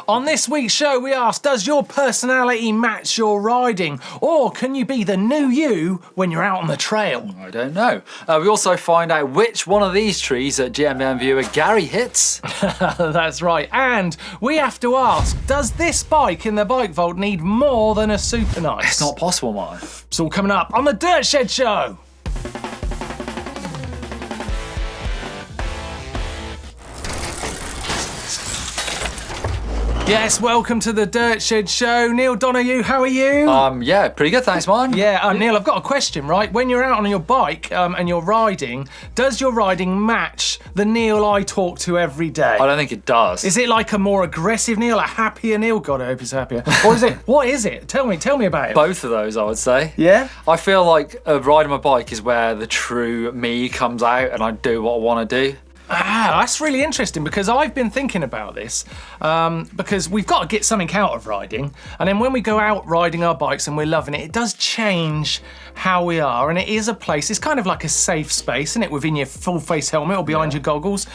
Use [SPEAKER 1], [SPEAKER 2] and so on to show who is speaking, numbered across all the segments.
[SPEAKER 1] On this week's show, we ask, does your personality match your riding? Or can you be the new you when you're out on the trail?
[SPEAKER 2] I don't know. We also find out which one of these trees that GMBN viewer Gary hits.
[SPEAKER 1] That's right. And we have to ask, does this bike in the bike vault need more than a super nice?
[SPEAKER 2] It's not possible, man.
[SPEAKER 1] It's all coming up on the Dirt Shed Show. Yes, welcome to the Dirt Shed Show. Neil Donoghue, how are you?
[SPEAKER 2] Yeah, pretty good, thanks, man.
[SPEAKER 1] Yeah, Neil, I've got a question, right? When you're out on your bike and you're riding, does your riding match the Neil I talk to every day?
[SPEAKER 2] I don't think it does.
[SPEAKER 1] Is it like a more aggressive Neil, a happier Neil? God, I hope he's happier. Or is it, what is it? Tell me about it.
[SPEAKER 2] Both of those, I would say.
[SPEAKER 1] Yeah?
[SPEAKER 2] I feel like riding my bike is where the true me comes out and I do what I want to do.
[SPEAKER 1] Ah, that's really interesting because I've been thinking about this because we've got to get something out of riding, and then when we go out riding our bikes and we're loving it, it does change how we are, and it is a place, it's kind of like a safe space, isn't it, within your full face helmet or behind your goggles,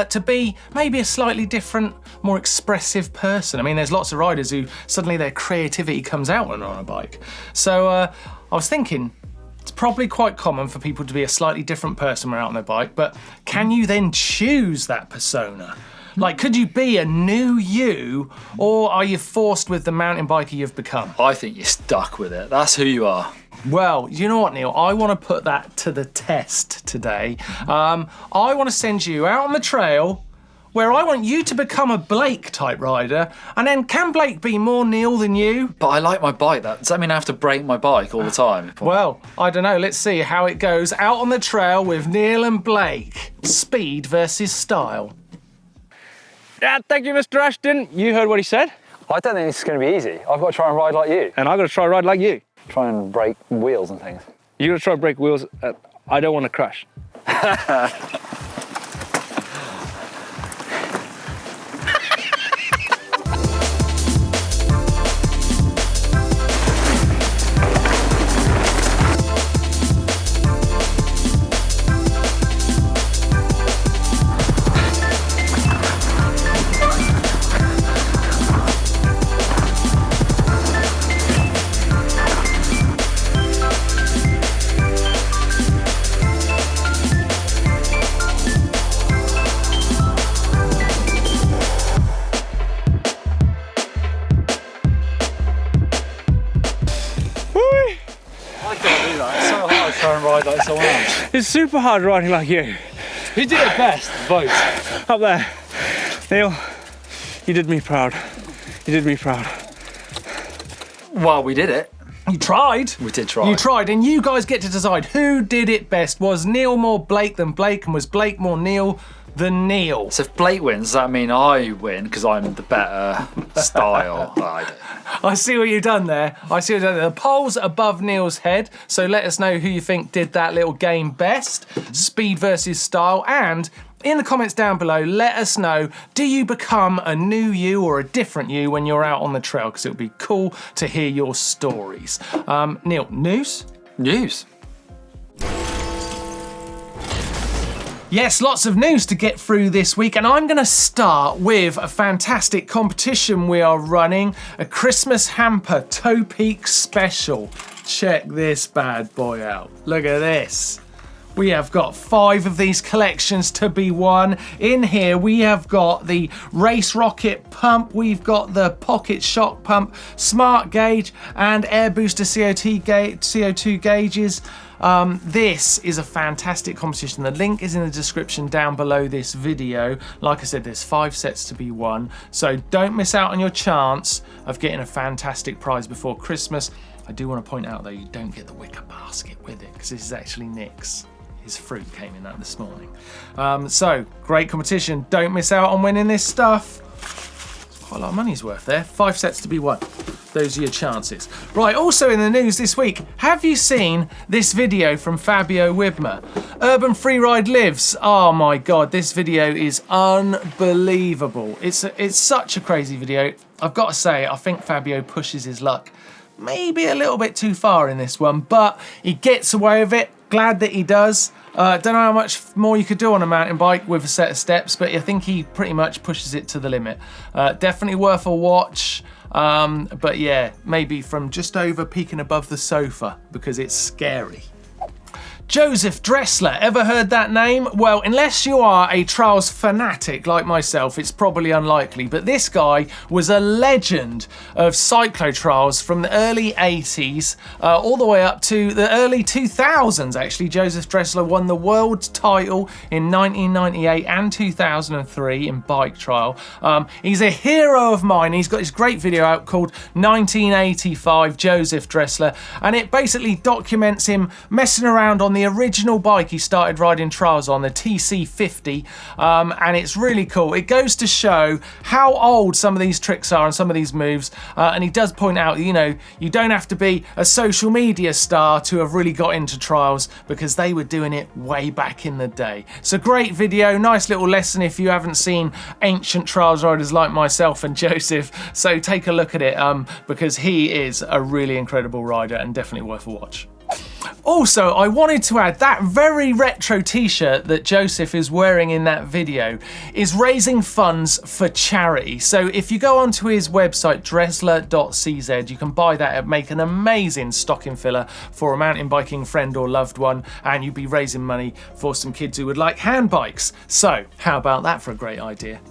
[SPEAKER 1] to be maybe a slightly different, more expressive person. I mean, there's lots of riders who suddenly their creativity comes out when they're on a bike. So I was thinking, it's probably quite common for people to be a slightly different person when out on their bike, but can you then choose that persona? Like, could you be a new you, or are you forced with the mountain biker you've become?
[SPEAKER 2] I think you're stuck with it. That's who you are.
[SPEAKER 1] Well, you know what, Neil? I want to put that to the test today. I want to send you out on the trail where I want you to become a Blake-type rider, and then can Blake be more Neil than you?
[SPEAKER 2] But I like my bike. Does that mean I have to break my bike all the time?
[SPEAKER 1] Well, I don't know. Let's see how it goes out on the trail with Neil and Blake. Speed versus style.
[SPEAKER 3] Thank you, Mr. Ashton. You heard what he said.
[SPEAKER 4] I don't think it's going to be easy. I've got to try and ride like you.
[SPEAKER 3] And I've got to try and ride like you.
[SPEAKER 4] Try and break wheels and things.
[SPEAKER 3] You're going to try and break wheels. I don't want to crash. It's super hard riding like you.
[SPEAKER 1] Who did it best? Vote.
[SPEAKER 3] Up there. Neil, you did me proud. You did me proud.
[SPEAKER 2] Well, we did it.
[SPEAKER 1] You tried.
[SPEAKER 2] We did try.
[SPEAKER 1] You tried, and you guys get to decide who did it best. Was Neil more Blake than Blake, and was Blake more Neil than Neil?
[SPEAKER 2] So if Blake wins, does that mean I win because I'm the better style rider?
[SPEAKER 1] I see what you've done there. I see what you've done there. The poll's above Neil's head, so let us know who you think did that little game best, speed versus style, and in the comments down below, let us know, do you become a new you or a different you when you're out on the trail? Because it would be cool to hear your stories. Neil, news?
[SPEAKER 2] News.
[SPEAKER 1] Yes, lots of news to get through this week, and I'm going to start with a fantastic competition we are running, a Christmas hamper Toe Peak special. Check this bad boy out. Look at this. We have got 5 of these collections to be won. In here we have got the Race Rocket pump, we've got the Pocket Shock pump, Smart Gauge and Air Booster CO2 gauges. This is a fantastic competition. The link is in the description down below this video. Like I said, there's 5 sets to be won, so don't miss out on your chance of getting a fantastic prize before Christmas. I do want to point out though, you don't get the wicker basket with it because this is actually Nick's. His fruit came in that this morning. So, great competition. Don't miss out on winning this stuff. It's quite a lot of money's worth there. 5 sets to be won. Those are your chances. Right, also in the news this week, have you seen this video from Fabio Wibmer? Urban Freeride Lives. Oh my God, this video is unbelievable. It's such a crazy video. I've got to say, I think Fabio pushes his luck maybe a little bit too far in this one, but he gets away with it. Glad that he does. Don't know how much more you could do on a mountain bike with a set of steps, but I think he pretty much pushes it to the limit. Definitely worth a watch. But yeah, maybe from just over peeking above the sofa because it's scary. Joseph Dressler, ever heard that name? Well, unless you are a trials fanatic like myself, it's probably unlikely, but this guy was a legend of cyclo-trials from the early 80s all the way up to the early 2000s, actually. Joseph Dressler won the world title in 1998 and 2003 in bike trial. He's a hero of mine. He's got this great video out called 1985 Joseph Dressler, and it basically documents him messing around on the original bike he started riding trials on, the TC50, and it's really cool. It goes to show how old some of these tricks are and some of these moves, and he does point out, you know, you don't have to be a social media star to have really got into trials because they were doing it way back in the day. It's a great video, nice little lesson if you haven't seen ancient trials riders like myself and Joseph, so take a look at it because he is a really incredible rider and definitely worth a watch. Also, I wanted to add that very retro t-shirt that Joseph is wearing in that video is raising funds for charity. So if you go onto his website, dressler.cz, you can buy that and make an amazing stocking filler for a mountain biking friend or loved one, and you'd be raising money for some kids who would like hand bikes. So how about that for a great idea?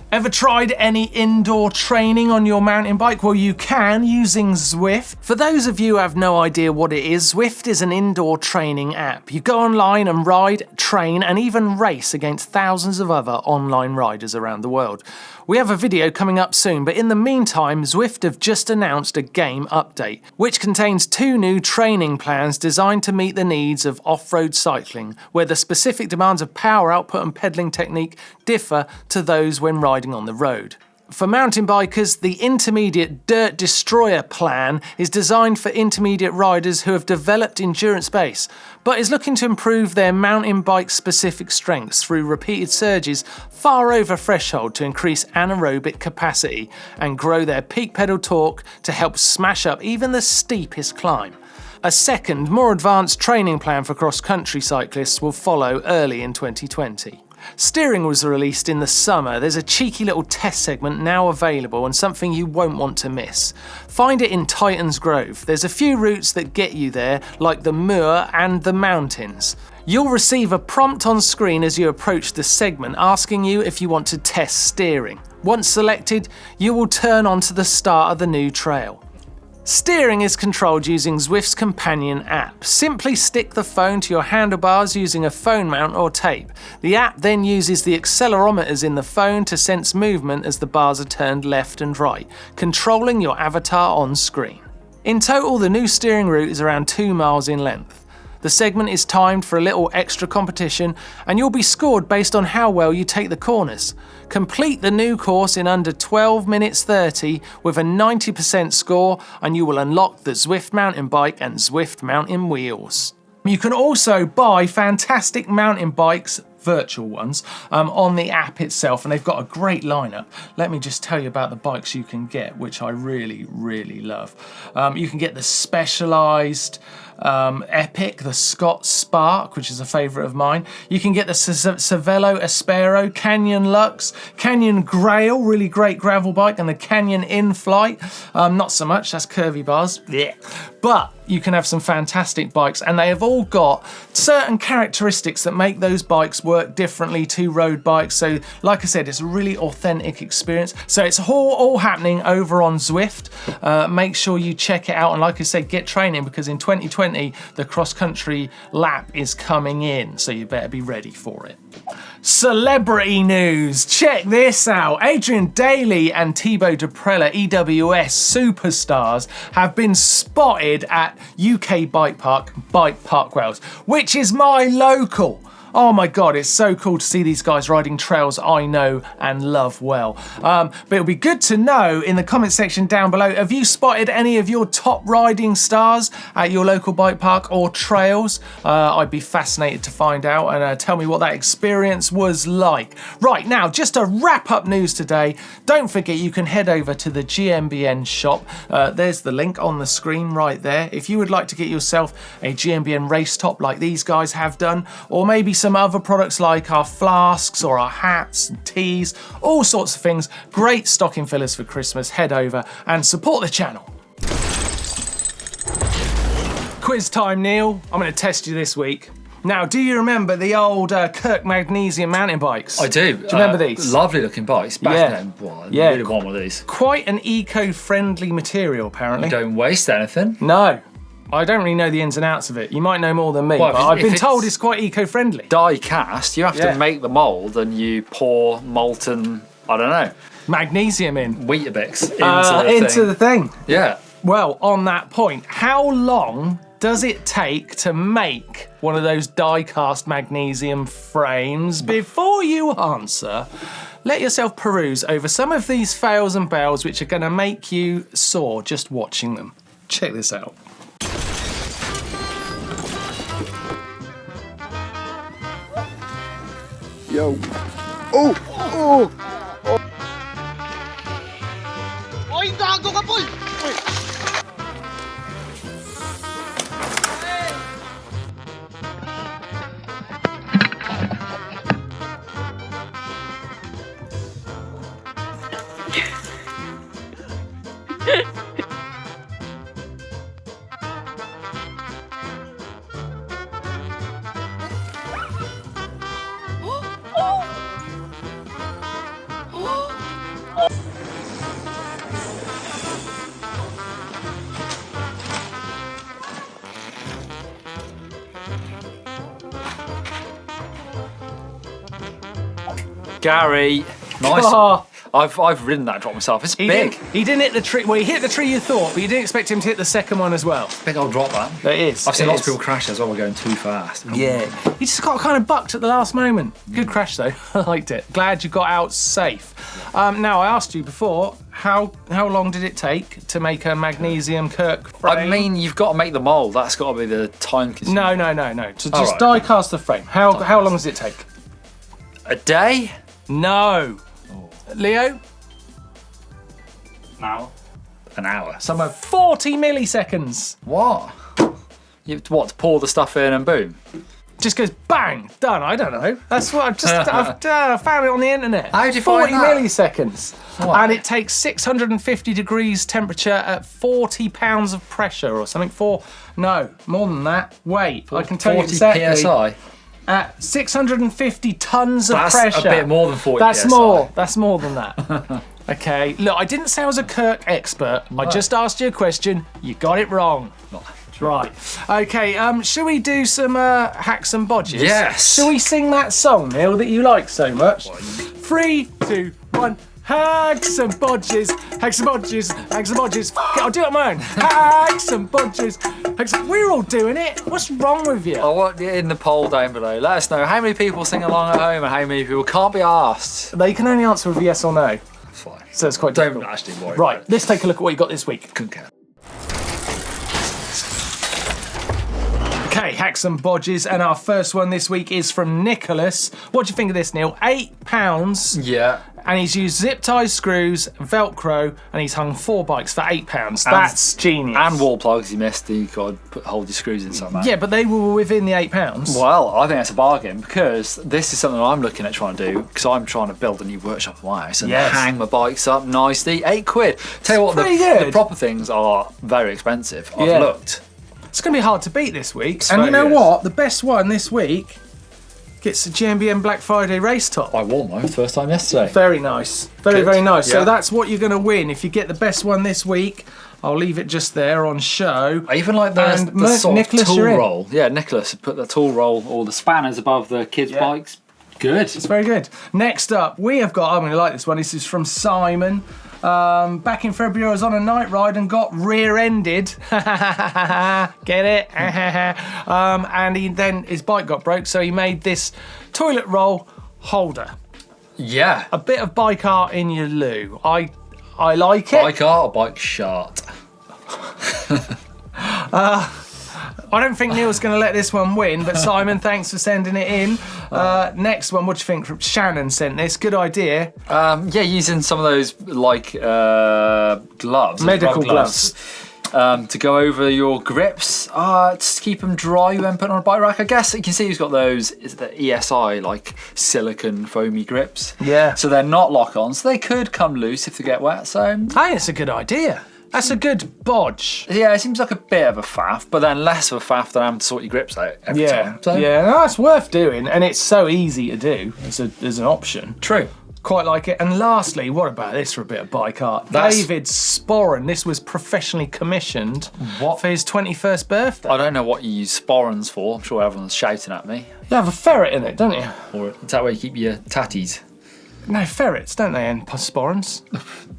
[SPEAKER 1] Ever tried any indoor training on your mountain bike? Well, you can using Zwift. For those of you who have no idea what it is, Zwift is an indoor training app. You go online and ride, train, and even race against thousands of other online riders around the world. We have a video coming up soon, but in the meantime, Zwift have just announced a game update, which contains 2 new training plans designed to meet the needs of off-road cycling, where the specific demands of power output and pedaling technique differ to those when riding on the road. For mountain bikers, the Intermediate Dirt Destroyer plan is designed for intermediate riders who have developed endurance base, but is looking to improve their mountain bike specific strengths through repeated surges far over threshold to increase anaerobic capacity and grow their peak pedal torque to help smash up even the steepest climb. A second, more advanced training plan for cross-country cyclists will follow early in 2020. Steering was released in the summer. There's a cheeky little test segment now available and something you won't want to miss. Find it in Titans Grove. There's a few routes that get you there, like the moor and the mountains. You'll receive a prompt on screen as you approach the segment asking you if you want to test steering. Once selected, you will turn onto the start of the new trail. Steering is controlled using Zwift's companion app. Simply stick the phone to your handlebars using a phone mount or tape. The app then uses the accelerometers in the phone to sense movement as the bars are turned left and right, controlling your avatar on screen. In total, the new steering route is around 2 miles in length. The segment is timed for a little extra competition, and you'll be scored based on how well you take the corners. Complete the new course in under 12 minutes 30 with a 90% score, and you will unlock the Zwift mountain bike and Zwift mountain wheels. You can also buy fantastic mountain bikes, virtual ones, on the app itself, and they've got a great lineup. Let me just tell you about the bikes you can get, which I really, really love. You can get the Specialized Epic, the Scott Spark, which is a favourite of mine. You can get the Cervelo Aspero, Canyon Lux, Canyon Grail, really great gravel bike, and the Canyon In-Flight. Not so much, that's curvy bars. Yeah. But you can have some fantastic bikes, and they have all got certain characteristics that make those bikes work differently to road bikes. So like I said, it's a really authentic experience. So it's all happening over on Zwift. Make sure you check it out, and like I said, get training, because in 2020 the cross-country lap is coming in, so you better be ready for it. Celebrity news, check this out. Adrien, Dailly and Thibault Daprela, EWS superstars, have been spotted at UK Bike Park Wales, which is my local Oh my God, it's so cool to see these guys riding trails I know and love well. But it'll be good to know in the comment section down below, have you spotted any of your top riding stars at your local bike park or trails? I'd be fascinated to find out, and tell me what that experience was like. Right, now, just to wrap up news today, don't forget you can head over to the GMBN shop. There's the link on the screen right there. If you would like to get yourself a GMBN race top like these guys have done, or maybe some other products like our flasks or our hats and tees, all sorts of things, great stocking fillers for Christmas, head over and support the channel. Quiz time, Neil. I'm going to test you this week. Now, do you remember the old Kirk Magnesium mountain bikes?
[SPEAKER 2] I do.
[SPEAKER 1] Do you remember these?
[SPEAKER 2] Lovely looking bikes. Back then, I really want one of these.
[SPEAKER 1] Quite an eco-friendly material, apparently.
[SPEAKER 2] Don't waste anything.
[SPEAKER 1] No. I don't really know the ins and outs of it. You might know more than me,
[SPEAKER 2] Well,
[SPEAKER 1] but I've been told it's quite eco-friendly.
[SPEAKER 2] Die cast, you have to make the mould and you pour molten, I don't know,
[SPEAKER 1] magnesium in.
[SPEAKER 2] Weetabix
[SPEAKER 1] into the thing.
[SPEAKER 2] Yeah.
[SPEAKER 1] Well, on that point, how long does it take to make one of those die-cast magnesium frames? Before you answer, let yourself peruse over some of these fails and bails which are going to make you sore just watching them. Check this out.
[SPEAKER 3] Yo. Oh! Oh!
[SPEAKER 5] Oy, gago ka, Paul!
[SPEAKER 2] Gary, nice.
[SPEAKER 1] Oh.
[SPEAKER 2] I've ridden that drop myself. It's big.
[SPEAKER 1] He didn't hit the tree. Well, he hit the tree you thought, but you didn't expect him to hit the second one as well.
[SPEAKER 2] Big old drop, that.
[SPEAKER 1] It is.
[SPEAKER 2] I've seen
[SPEAKER 1] It
[SPEAKER 2] lots
[SPEAKER 1] is.
[SPEAKER 2] of people crash as well. We're going too fast.
[SPEAKER 1] Yeah. He just got kind of bucked at the last moment. Good crash though. I liked it. Glad you got out safe. Now, I asked you before, how long did it take to make a magnesium Kirk frame?
[SPEAKER 2] I mean, you've got to make the mould. That's got to be the time consuming.
[SPEAKER 1] No. To just
[SPEAKER 2] right.
[SPEAKER 1] die cast the frame. How long does it take?
[SPEAKER 2] A day?
[SPEAKER 1] No. Leo?
[SPEAKER 2] An hour.
[SPEAKER 1] Somewhere 40 milliseconds.
[SPEAKER 2] What? You what, to pour the stuff in and boom?
[SPEAKER 1] Just goes bang, done. I don't know. That's what I've found it on the internet.
[SPEAKER 2] How did you
[SPEAKER 1] 40
[SPEAKER 2] find that?
[SPEAKER 1] milliseconds.
[SPEAKER 2] What?
[SPEAKER 1] And it takes 650 degrees temperature at 40 pounds of pressure or something. No, more than that. Wait, I can tell you
[SPEAKER 2] 40
[SPEAKER 1] exactly.
[SPEAKER 2] PSI?
[SPEAKER 1] At 650 tons of pressure.
[SPEAKER 2] That's a bit more than 40
[SPEAKER 1] That's
[SPEAKER 2] PSI.
[SPEAKER 1] more. That's more than that. Okay, look, I didn't say I was a Kirk expert. I just asked you a question. You got it wrong. Right. Okay, shall we do some hacks and bodges?
[SPEAKER 2] Yes.
[SPEAKER 1] Shall we sing that song, Neil, that you like so much? 3, 2, 1. Hacks and bodges, hacks and bodges, hacks and bodges. Fuck it, I'll do it on my own. Hacks and bodges, we're all doing it. What's wrong with you?
[SPEAKER 2] I want you in the poll down below. Let us know how many people sing along at home and how many people can't be asked.
[SPEAKER 1] They can only answer with yes or no.
[SPEAKER 2] Fine.
[SPEAKER 1] So it's quite
[SPEAKER 2] Don't
[SPEAKER 1] difficult.
[SPEAKER 2] actually worry.
[SPEAKER 1] Right, let's take a look at what you got this week.
[SPEAKER 2] Couldn't care.
[SPEAKER 1] Okay, hacks and bodges, and our first one this week is from Nicholas. What do you think of this, Neil? £8,
[SPEAKER 2] Yeah.
[SPEAKER 1] and he's used zip tie screws, Velcro, and he's hung 4 bikes for £8. That's genius.
[SPEAKER 2] And wall plugs you missed. You got to hold your screws in somehow.
[SPEAKER 1] Yeah, but they were within the £8.
[SPEAKER 2] Well, I think that's a bargain because this is something I'm looking at trying to do because I'm trying to build a new workshop in my house and hang my bikes up nicely. £8. Tell you what, the proper things are very expensive. I've looked.
[SPEAKER 1] It's going to be hard to beat this week.
[SPEAKER 2] It's
[SPEAKER 1] And you
[SPEAKER 2] very
[SPEAKER 1] know
[SPEAKER 2] good.
[SPEAKER 1] what? The best one this week gets the GMBN Black Friday race top.
[SPEAKER 2] I won mine for the first time yesterday.
[SPEAKER 1] Very nice. Very,
[SPEAKER 2] Good.
[SPEAKER 1] very nice. So
[SPEAKER 2] Yeah.
[SPEAKER 1] that's what you're going to win. If you get the best one this week, I'll leave it just there on show.
[SPEAKER 2] I even like the
[SPEAKER 1] And
[SPEAKER 2] sort
[SPEAKER 1] Nicholas,
[SPEAKER 2] of tool
[SPEAKER 1] you're in.
[SPEAKER 2] roll. Yeah, Nicholas put the tool roll or the spanners above the kids' bikes. Good.
[SPEAKER 1] It's very good. Next up, we have got, I'm going to like this one. This is from Simon. Back in February, I was on a night ride and got rear-ended. Get it? And then his bike got broke, so he made this toilet roll holder.
[SPEAKER 2] Yeah.
[SPEAKER 1] A bit of bike art in your loo. I like it.
[SPEAKER 2] Bike art or bike shart?
[SPEAKER 1] I don't think Neil's going to let this one win, but Simon, thanks for sending it in. Next one, what do you think? Shannon sent this. Good idea.
[SPEAKER 2] Yeah, using some of those like gloves,
[SPEAKER 1] medical gloves.
[SPEAKER 2] To go over your grips, to keep them dry when putting on a bike rack. I guess you can see he's got those. Is the ESI like silicone foamy grips?
[SPEAKER 1] Yeah.
[SPEAKER 2] So they're not lock-on, so they could come loose if they get wet. So
[SPEAKER 1] I think it's a good idea. That's a good bodge.
[SPEAKER 2] Yeah, it seems like a bit of a faff, but then less of a faff than having to sort your grips out every time. So.
[SPEAKER 1] Yeah, no, it's worth doing, and it's so easy to do as an option.
[SPEAKER 2] True.
[SPEAKER 1] Quite like it. And lastly, what about this for a bit of bike art? David Sporran. This was professionally commissioned for his 21st birthday.
[SPEAKER 2] I don't know what you use sporrans for. I'm sure everyone's shouting at me.
[SPEAKER 1] You have a ferret in it, don't you?
[SPEAKER 2] Or is that where you keep your tatties?
[SPEAKER 1] No, ferrets, don't they, in sporrans?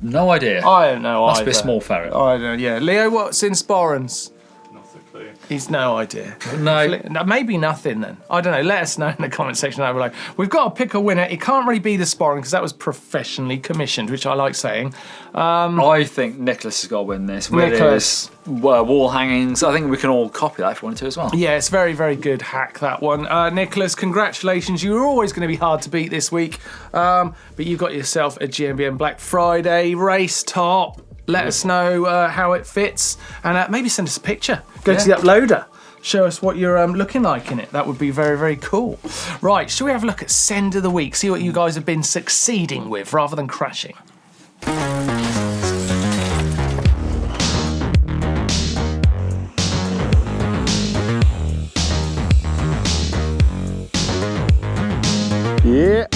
[SPEAKER 2] No idea.
[SPEAKER 1] I don't know
[SPEAKER 2] Must
[SPEAKER 1] either.
[SPEAKER 2] be a small ferret.
[SPEAKER 1] I don't know, yeah. Leo, what's in sporrans?
[SPEAKER 3] Not a clue.
[SPEAKER 1] He's no idea.
[SPEAKER 2] No.
[SPEAKER 1] Maybe nothing then. I don't know. Let us know in the comment section down below. We've got to pick a winner. It can't really be the sporran because that was professionally commissioned, which I like saying.
[SPEAKER 2] I think Nicholas has got to win this. With
[SPEAKER 1] Nicholas.
[SPEAKER 2] his wall hangings. I think we can all copy that if we wanted to as well.
[SPEAKER 1] Yeah, it's very, very good hack, that one. Nicholas, congratulations. You were always going to be hard to beat this week. But you've got yourself a GMBN Black Friday race top. Let us know how it fits and maybe send us a picture. Go to the uploader. Show us what you're looking like in it. That would be very, very cool. Right, shall we have a look at Send of the Week? See what you guys have been succeeding with rather than crashing.
[SPEAKER 5] Yeah.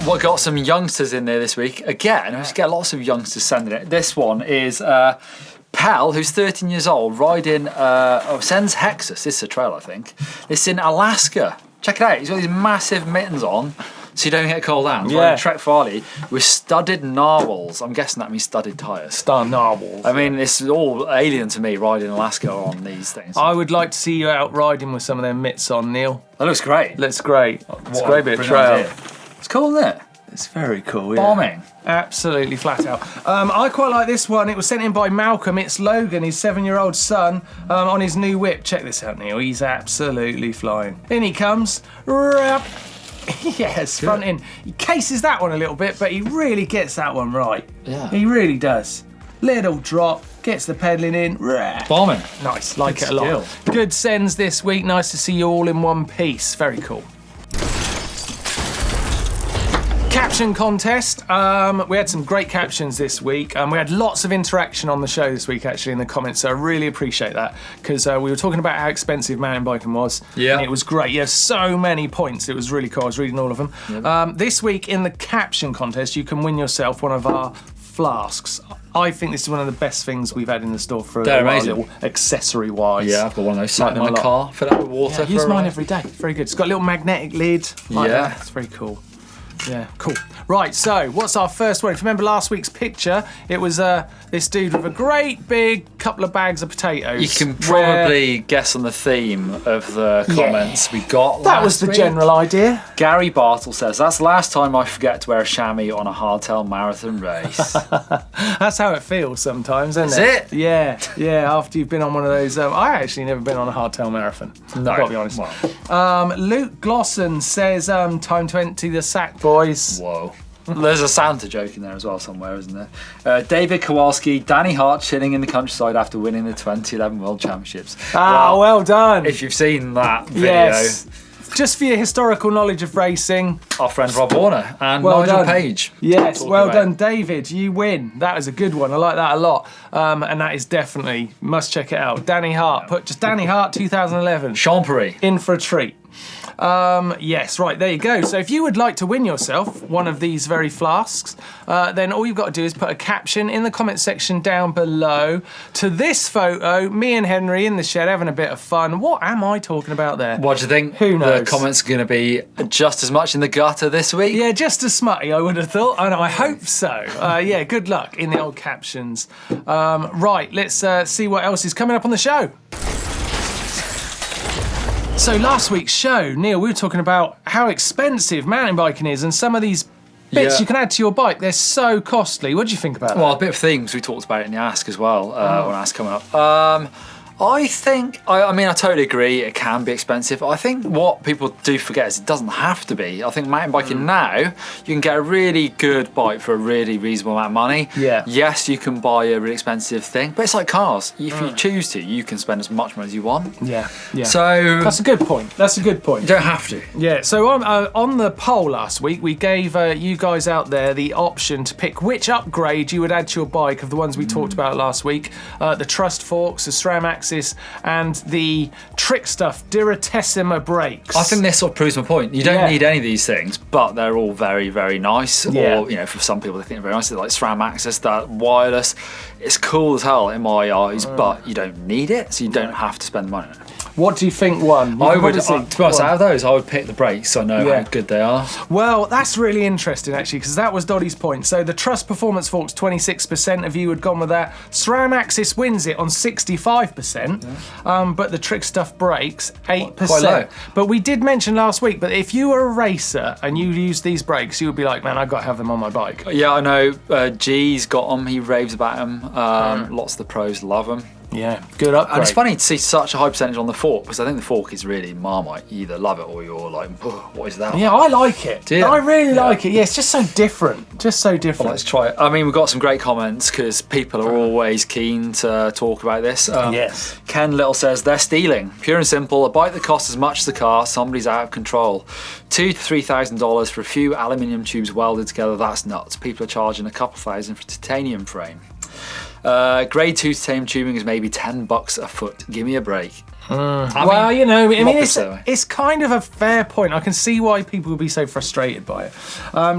[SPEAKER 2] Well, got some youngsters in there this week. Again, we just get lots of youngsters sending it. This one is Pal, who's 13 years old, riding, sends Hexus. This is a trail, I think. It's in Alaska. Check it out. He's got these massive mittens on, so you don't get cold hands.
[SPEAKER 1] Yeah.
[SPEAKER 2] Riding Trek Farley with studded narwhals. I'm guessing that means studded tyres.
[SPEAKER 1] Star narwhals.
[SPEAKER 2] I mean, it's all alien to me riding Alaska on these things.
[SPEAKER 1] I would like to see you out riding with some of them mitts on, Neil.
[SPEAKER 2] That looks great.
[SPEAKER 1] Looks great. It's a great bit of
[SPEAKER 2] Brilliant
[SPEAKER 1] trail.
[SPEAKER 2] idea. It's cool, isn't it?
[SPEAKER 1] It's very cool, yeah.
[SPEAKER 2] Bombing.
[SPEAKER 1] Absolutely flat out. I quite like this one. It was sent in by Malcolm. It's Logan, his 7-year-old son, on his new whip. Check this out, Neil. He's absolutely flying. In he comes. Yes, front in. He cases that one a little bit, but he really gets that one right.
[SPEAKER 2] Yeah.
[SPEAKER 1] He really does. Little drop, gets the pedalling in.
[SPEAKER 2] Bombing.
[SPEAKER 1] Nice, like
[SPEAKER 2] Good
[SPEAKER 1] it a lot.
[SPEAKER 2] skill.
[SPEAKER 1] Good sends this week. Nice to see you all in one piece. Very cool. Caption contest. We had some great captions this week. We had lots of interaction on the show this week, actually, in the comments, so I really appreciate that, because we were talking about how expensive mountain biking was.
[SPEAKER 2] Yeah.
[SPEAKER 1] And it was great. You had so many points. It was really cool. I was reading all of them. Yep. This week in the caption contest, you can win yourself one of our flasks. I think this is one of the best things we've had in the store for
[SPEAKER 2] They're
[SPEAKER 1] a while,
[SPEAKER 2] amazing.
[SPEAKER 1] little accessory-wise.
[SPEAKER 2] Yeah, I've got one of those sat in
[SPEAKER 1] Like
[SPEAKER 2] my
[SPEAKER 1] them a
[SPEAKER 2] car, fill up with water.
[SPEAKER 1] Yeah, use
[SPEAKER 2] for a
[SPEAKER 1] mine
[SPEAKER 2] ride.
[SPEAKER 1] every day. Very good. It's got a little magnetic lid. Like
[SPEAKER 2] Yeah.
[SPEAKER 1] that. It's very cool. Yeah, cool. Right, so what's our first one? If you remember last week's picture, it was this dude with a great big couple of bags of potatoes.
[SPEAKER 2] You can probably guess on the theme of the comments we got.
[SPEAKER 1] That was the
[SPEAKER 2] week.
[SPEAKER 1] general idea.
[SPEAKER 2] Gary Bartle says, that's the last time I forget to wear a chamois on a hardtail marathon race.
[SPEAKER 1] That's how it feels sometimes, isn't
[SPEAKER 2] Is
[SPEAKER 1] it?
[SPEAKER 2] it?
[SPEAKER 1] Yeah, yeah. After you've been on one of those, I actually never been on a hardtail marathon.
[SPEAKER 2] No.
[SPEAKER 1] I've got to be honest.
[SPEAKER 2] Well.
[SPEAKER 1] Luke Glosson says, time to empty the sack, boys.
[SPEAKER 2] Whoa. There's a Santa joke in there as well somewhere, isn't there? David Kowalski, Danny Hart chilling in the countryside after winning the 2011 World Championships.
[SPEAKER 1] Well done.
[SPEAKER 2] If you've seen that video.
[SPEAKER 1] Yes. Just for your historical knowledge of racing.
[SPEAKER 2] Our friend Rob Warner and Nigel Page.
[SPEAKER 1] Yes, well done, David. You win. That is a good one. I like that a lot. And that is definitely, must check it out. Danny Hart. Put just Danny Hart 2011.
[SPEAKER 2] Champery.
[SPEAKER 1] In for a treat. Yes, right, there you go. So if you would like to win yourself one of these very flasks, then all you've got to do is put a caption in the comment section down below to this photo, me and Henry in the shed having a bit of fun. What am I talking about there?
[SPEAKER 2] What do you think?
[SPEAKER 1] Who knows?
[SPEAKER 2] The comments are going to be just as much in the gutter this week?
[SPEAKER 1] Yeah, just as smutty, I would have thought, and I hope so. Yeah, good luck in the old captions. Right, let's see what else is coming up on the show. So last week's show, Neil, we were talking about how expensive mountain biking is, and some of these bits you can add to your bike, they're so costly. What do you think about that?
[SPEAKER 2] Well, a bit of things we talked about it in the Ask as well, when Ask coming up. I think, I mean, I totally agree, it can be expensive. I think what people do forget is it doesn't have to be. I think mountain biking now, you can get a really good bike for a really reasonable amount of money.
[SPEAKER 1] Yeah.
[SPEAKER 2] Yes, you can buy a really expensive thing, but it's like cars. If you choose to, you can spend as much money as you want.
[SPEAKER 1] Yeah, yeah.
[SPEAKER 2] So
[SPEAKER 1] that's a good point. That's a good point.
[SPEAKER 2] You don't have to.
[SPEAKER 1] Yeah, so on the poll last week, we gave you guys out there the option to pick which upgrade you would add to your bike of the ones we talked about last week. The Trust forks, the SRAM axis, and the trick stuff, Duratissima brakes.
[SPEAKER 2] I think this sort of proves my point. You don't need any of these things, but they're all very, very nice.
[SPEAKER 1] Yeah.
[SPEAKER 2] Or, you know, for some people they think they're very nice. They're like SRAM axis, that wireless. It's cool as hell in my eyes, but you don't need it, so you don't have to spend money on it.
[SPEAKER 1] What do you think won?
[SPEAKER 2] I would, to be honest, out of those, I would pick the brakes so I know how good they are.
[SPEAKER 1] Well, that's really interesting, actually, because that was Doddy's point. So the Trust Performance Forks, 26% of you had gone with that. SRAM Axis wins it on 65%, but the Trick Stuff brakes, 8%.
[SPEAKER 2] Quite low.
[SPEAKER 1] But we did mention last week, but if you were a racer and you used these brakes, you would be like, man, I've got to have them on my bike.
[SPEAKER 2] Yeah, I know. G's got them. He raves about them. Lots of the pros love them.
[SPEAKER 1] Yeah, good upgrade.
[SPEAKER 2] And it's funny to see such a high percentage on the fork, because I think the fork is really Marmite. You either love it or you're like, what is that?
[SPEAKER 1] Yeah, I like it.
[SPEAKER 2] Do you?
[SPEAKER 1] I really like it. Yeah, it's just so different. Just so different.
[SPEAKER 2] Well, let's try it. I mean, we've got some great comments because people are always keen to talk about this.
[SPEAKER 1] Yes.
[SPEAKER 2] Ken Little says, they're stealing. Pure and simple, a bike that costs as much as the car, somebody's out of control. $2,000 to $3,000 for a few aluminium tubes welded together, that's nuts. People are charging a couple thousand for a titanium frame. Grade 2 titanium tubing is maybe $10 a foot. Give me a break.
[SPEAKER 1] Well, you know, I mean, it's kind of a fair point. I can see why people would be so frustrated by it.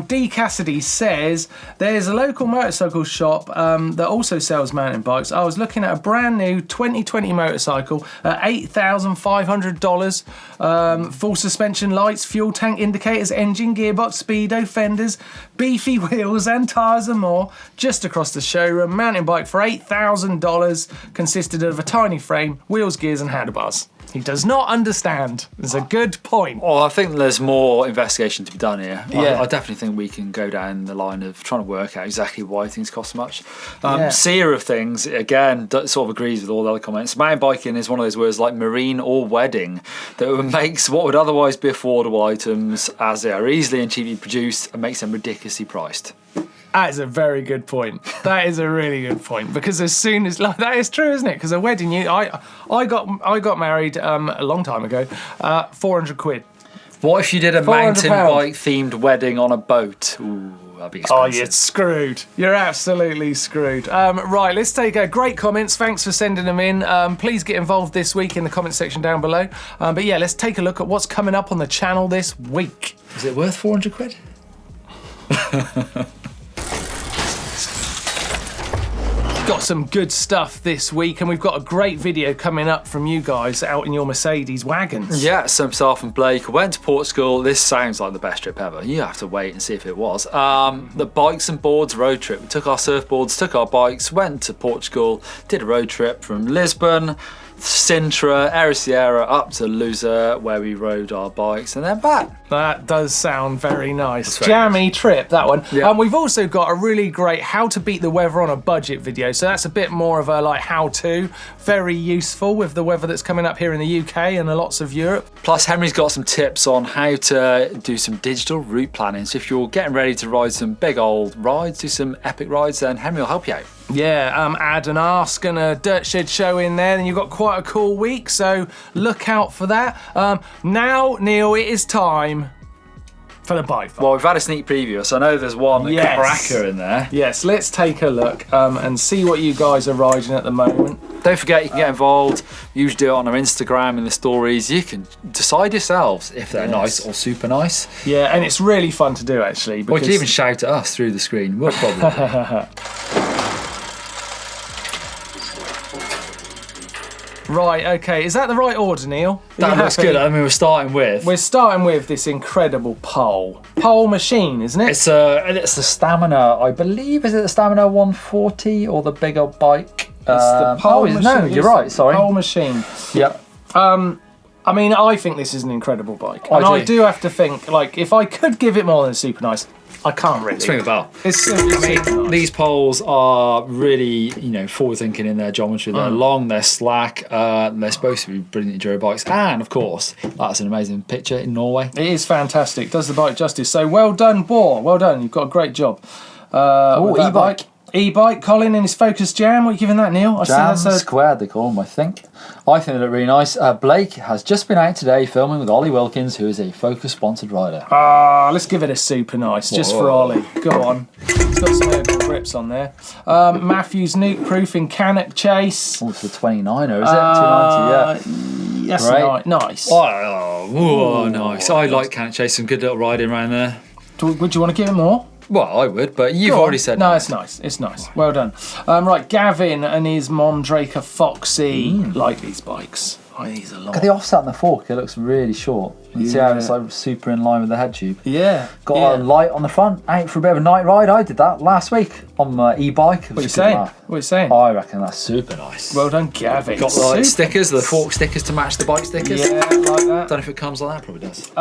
[SPEAKER 1] D. Cassidy says, there's a local motorcycle shop that also sells mountain bikes. I was looking at a brand new 2020 motorcycle at $8,500. Full suspension lights, fuel tank indicators, engine, gearbox, speedo, fenders, beefy wheels and tyres and more. Just across the showroom, mountain bike for $8,000 consisted of a tiny frame, wheels, gears and handlebars. He does not understand. It's a good point.
[SPEAKER 2] Well, I think there's more investigation to be done here.
[SPEAKER 1] Yeah.
[SPEAKER 2] I definitely think we can go down the line of trying to work out exactly why things cost so much. Seer of things, again, sort of agrees with all the other comments. Mountain biking is one of those words like marine or wedding that makes what would otherwise be affordable items, as they are easily and cheaply produced, and makes them ridiculously priced.
[SPEAKER 1] That is a very good point. That is a really good point, because as soon as that is true, isn't it? Because a wedding, I got married a long time ago, £400.
[SPEAKER 2] What if you did a mountain bike themed wedding on a boat? Ooh, that'd be expensive.
[SPEAKER 1] Oh, you're screwed. You're absolutely screwed. Right, let's take great comments. Thanks for sending them in. Please get involved this week in the comment section down below. But yeah, let's take a look at what's coming up on the channel this week.
[SPEAKER 2] Is it worth £400?
[SPEAKER 1] Got some good stuff this week, and we've got a great video coming up from you guys out in your Mercedes wagons.
[SPEAKER 2] Yeah, so myself and Blake went to Portugal. This sounds like the best trip ever. You have to wait and see if it was. The bikes and boards road trip. We took our surfboards, took our bikes, went to Portugal, did a road trip from Lisbon Sintra, Ericeira, up to Loser, where we rode our bikes, and then back.
[SPEAKER 1] That does sound very nice.
[SPEAKER 2] Very
[SPEAKER 1] Jammy
[SPEAKER 2] nice.
[SPEAKER 1] trip, that one.
[SPEAKER 2] Yeah.
[SPEAKER 1] We've also got a really great how to beat the weather on a budget video. So that's a bit more of a like how-to. Very useful with the weather that's coming up here in the UK and lots of Europe.
[SPEAKER 2] Plus, Henry's got some tips on how to do some digital route planning. So if you're getting ready to ride some big old rides, do some epic rides, then Henry will help you out.
[SPEAKER 1] Yeah, add an ask and a dirt shed show in there, and you've got quite a cool week, so look out for that. Now, Neil, it is time for the bike vault.
[SPEAKER 2] Well, we've had a sneak preview, so I know there's one cracker in there.
[SPEAKER 1] Yes, let's take a look and see what you guys are riding at the moment.
[SPEAKER 2] Don't forget, you can get involved. You usually do it on our Instagram in the stories. You can decide yourselves if they're nice or super nice.
[SPEAKER 1] Yeah, and it's really fun to do, actually.
[SPEAKER 2] Or you can even shout at us through the screen. We'll probably
[SPEAKER 1] Right, okay. Is that the right order, Neil?
[SPEAKER 2] That looks good. I mean, we're starting with
[SPEAKER 1] this incredible pole machine, isn't it?
[SPEAKER 2] It's the Stamina, I believe. Is it the Stamina 140 or the bigger bike?
[SPEAKER 1] It's the pole machine.
[SPEAKER 2] No, you're right. Sorry.
[SPEAKER 1] Pole machine.
[SPEAKER 2] Yep.
[SPEAKER 1] I mean, I think this is an incredible bike, and I do have to think like if I could give it more than super nice, I can't really.
[SPEAKER 2] Swing the bell.
[SPEAKER 1] It's super nice.
[SPEAKER 2] These poles are really, forward thinking in their geometry. They're long, they're slack, they're supposed to be brilliant enduro bikes, and of course, that's an amazing picture in Norway.
[SPEAKER 1] It is fantastic. Does the bike justice. So well done, Boar. Well done. You've got a great job.
[SPEAKER 2] E-bike.
[SPEAKER 1] E-bike, Colin in his Focus Jam. What are you giving that, Neil?
[SPEAKER 2] Jam Squared, they call them, I think. I think they look really nice. Blake has just been out today filming with Ollie Wilkins, who is a Focus sponsored rider.
[SPEAKER 1] Let's give it a super nice, just for Ollie. Go on. It's got some airborne grips on there. Matthews Nuke Proof in Cannock Chase.
[SPEAKER 2] Oh, it's the 29er, is it? 290, yeah.
[SPEAKER 1] Yes,
[SPEAKER 2] right.
[SPEAKER 1] Nice.
[SPEAKER 2] Nice. I like Cannock Chase, some good little riding around there.
[SPEAKER 1] Would you want to give it more?
[SPEAKER 2] Well, I would, but you've already said
[SPEAKER 1] no. It's nice. It's nice. Well done. Right, Gavin and his Mondraker Foxy like these bikes. These are long.
[SPEAKER 2] Look at the offset on the fork. It looks really short. You see how it's like super in line with the head tube.
[SPEAKER 1] Yeah.
[SPEAKER 2] Got a light on the front. Out for a bit of a night ride. I did that last week on my e-bike.
[SPEAKER 1] What are you saying? What are you saying?
[SPEAKER 2] I reckon that's super nice.
[SPEAKER 1] Well done, Gavin.
[SPEAKER 2] Got the stickers, the fork stickers to match the bike stickers.
[SPEAKER 1] Yeah, like that.
[SPEAKER 2] Don't know if it comes like that. Probably does.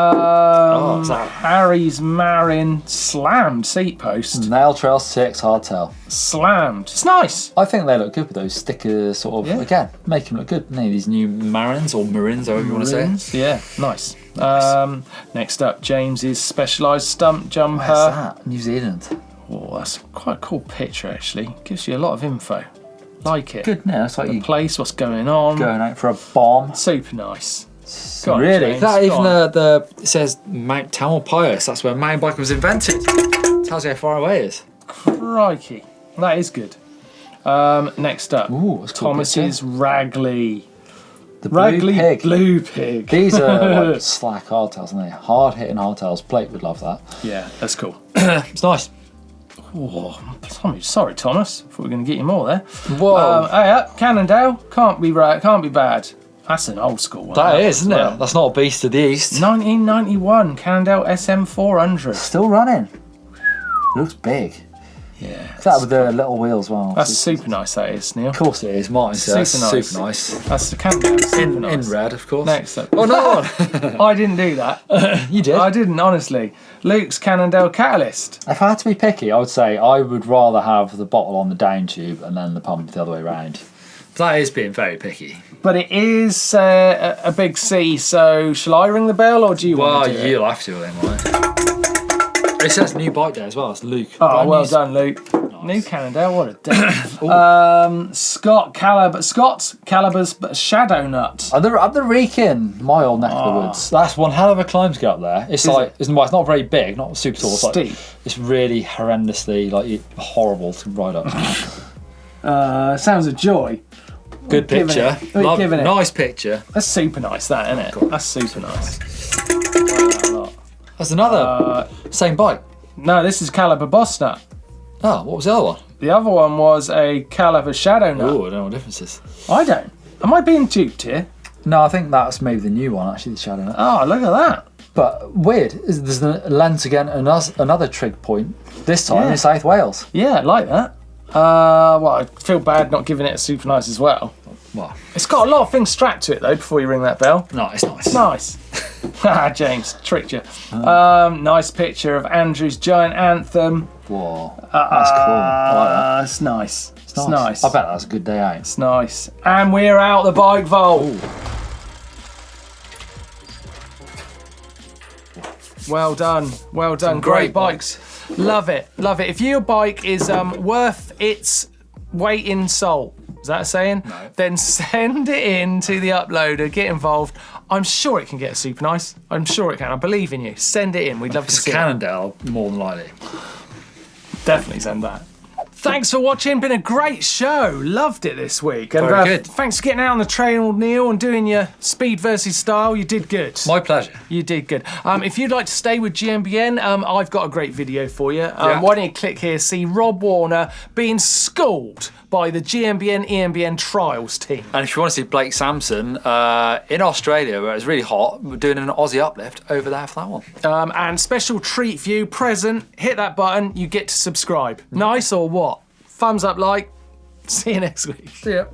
[SPEAKER 1] Harry's Marin slammed seat post.
[SPEAKER 2] Nail Trail 6 hardtail.
[SPEAKER 1] Slammed. It's nice.
[SPEAKER 2] I think they look good with those stickers. Sort of again, make them look good. These new Marins or Marins, however you want to say it.
[SPEAKER 1] Yeah, nice. Next up, James's Specialised Stump Jumper.
[SPEAKER 2] Where's that? New Zealand.
[SPEAKER 1] Oh, that's quite a cool picture actually. Gives you a lot of info. Like it.
[SPEAKER 2] Good, no, it's like
[SPEAKER 1] the place, what's going on.
[SPEAKER 2] Going out for a bomb.
[SPEAKER 1] Super nice.
[SPEAKER 2] Really? James, that even it says Mount Tamalpais. That's where mountain biking was invented. Tells you how far away it is.
[SPEAKER 1] Crikey. That is good. Next up, Thomas's Ragley.
[SPEAKER 2] The Blue Pig.
[SPEAKER 1] These
[SPEAKER 2] are like slack hardtails, aren't they? Hard hitting hardtails. Blake would love that.
[SPEAKER 1] Yeah, that's cool.
[SPEAKER 2] It's nice.
[SPEAKER 1] Oh, sorry, Thomas. Thought we were going to get you more there.
[SPEAKER 2] Whoa.
[SPEAKER 1] Cannondale. Can't be right. Can't be bad. That's an old school one.
[SPEAKER 2] That is, isn't it? That's not a beast of the east.
[SPEAKER 1] 1991 Cannondale SM400.
[SPEAKER 2] Still running. Looks big.
[SPEAKER 1] Yeah.
[SPEAKER 2] That with the little wheels as well.
[SPEAKER 1] That's super nice, that is, Neil.
[SPEAKER 2] Of course it is. Martin says super nice.
[SPEAKER 1] That's the Cannondale.
[SPEAKER 2] In red, of course.
[SPEAKER 1] Next up.
[SPEAKER 2] Oh, no.
[SPEAKER 1] I didn't do that.
[SPEAKER 2] You did?
[SPEAKER 1] I didn't, honestly. Luke's Cannondale Catalyst.
[SPEAKER 2] If I had to be picky, I would say I would rather have the bottle on the down tube and then the pump the other way around. That is being very picky.
[SPEAKER 1] But it is a big C, so shall I ring the bell or do you want to do it?
[SPEAKER 2] Well, you'll have to then, right? It says new bike there as well. It's Luke.
[SPEAKER 1] Oh, well done, Luke. Nice. New Cannondale, what a day. Scott Caliber's Shadow Nut.
[SPEAKER 2] Up the Wrekin, my old neck of the woods. That's one hell of a climb to get up there. It's it's not very big, not super tall.
[SPEAKER 1] Steep.
[SPEAKER 2] It's really horrendously horrible to ride up.
[SPEAKER 1] Sounds a joy.
[SPEAKER 2] Good picture. Nice picture.
[SPEAKER 1] That's super nice, that, isn't it? Cool. That's super nice.
[SPEAKER 2] That's another same bike.
[SPEAKER 1] No, this is Caliber Boss Nut.
[SPEAKER 2] Oh, what was the other one?
[SPEAKER 1] The other one was a Caliber Shadow Nut.
[SPEAKER 2] Oh, I don't know what the difference is.
[SPEAKER 1] I don't. Am I being duped here?
[SPEAKER 2] No, I think that's maybe the new one, actually, the Shadow Nut.
[SPEAKER 1] Oh, look at that.
[SPEAKER 2] But weird, there's the lens again, another trig point, this time in South Wales.
[SPEAKER 1] Yeah, I like that. Well, I feel bad not giving it a super nice as well.
[SPEAKER 2] Well,
[SPEAKER 1] it's got a lot of things strapped to it though. Before you ring that bell.
[SPEAKER 2] Nice.
[SPEAKER 1] Nice. James tricked you. Nice picture of Andrew's giant anthem.
[SPEAKER 2] Whoa, that's cool. I like that.
[SPEAKER 1] It's nice. It's
[SPEAKER 2] nice.
[SPEAKER 1] nice.
[SPEAKER 2] I bet that's a good day out.
[SPEAKER 1] It's nice. And we're out the bike vault. Ooh. Well done. Some great bikes. Love it. If your bike is worth its weight in salt, is that a saying?
[SPEAKER 2] No.
[SPEAKER 1] Then send it in to the uploader, get involved. I'm sure it can get super nice. I'm sure it can. I believe in you. Send it in. We'd love to see it.
[SPEAKER 2] Cannondale, more than likely.
[SPEAKER 1] Definitely send that. Thanks for watching. Been a great show. Loved it this week. And
[SPEAKER 2] Very good.
[SPEAKER 1] Thanks for getting out on the trail, Neil, and doing your speed versus style. You did good.
[SPEAKER 2] My pleasure.
[SPEAKER 1] You did good. If you'd like to stay with GMBN, I've got a great video for you. Why don't you click here, see Rob Warner being schooled by the GMBN EMBN trials team.
[SPEAKER 2] And if you want to see Blake Sampson in Australia, where it's really hot, we're doing an Aussie uplift over there for that one.
[SPEAKER 1] And special treat for you, present, hit that button, you get to subscribe. Nice or what? Thumbs up, like. See you next week.
[SPEAKER 2] See ya.